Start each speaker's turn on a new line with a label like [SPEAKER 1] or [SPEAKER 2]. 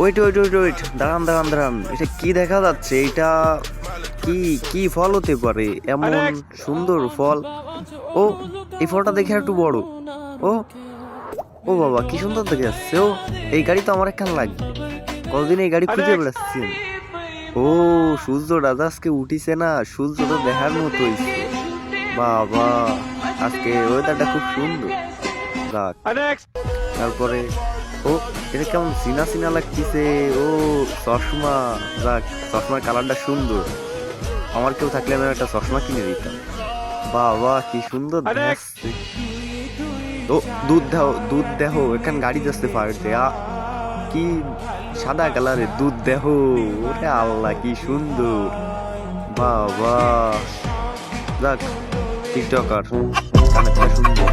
[SPEAKER 1] Wait wait wait wait, দাঁড়ান দাঁড়ান দাঁড়ান, এটা কি দেখা যাচ্ছে? এটা কি কি ফল হতে পারে? এমন সুন্দর ফল! ও, এই ফলটা দেখে একটু বড়। ও, ও বাবা, কি সুন্দর দেখে যাচ্ছে! ও, এই গাড়ি তো আমার একখান লাগবে। কতদিন এই গাড়ি খুঁজে বেড়াচ্ছি। ও, সূর্য রাজা আজকে উঠিছে না, সূর্য তো দেখার মতো হইছে। বাবা, আজকে ওয়েদারটা খুব সুন্দর। যাক, তারপরে ও, এটা কেমন চিনা চিনা লাগতেছে। ও, চশমা! যাক, চশমার কালারটা সুন্দর। আমার কেউ থাকলে আমি একটা চশমা কিনে দিতাম। বাবা, কি সুন্দর দেখাচ্ছে। ও, দুধ দাও দুধ দেহ, এখান গাড়ি যাচ্ছে পার্কে। কি সাদা কালারের দুধ দেহ! ওরে আল্লাহ, কি সুন্দর! বাবা, যাক, টিকটকার কানে সুন্দর।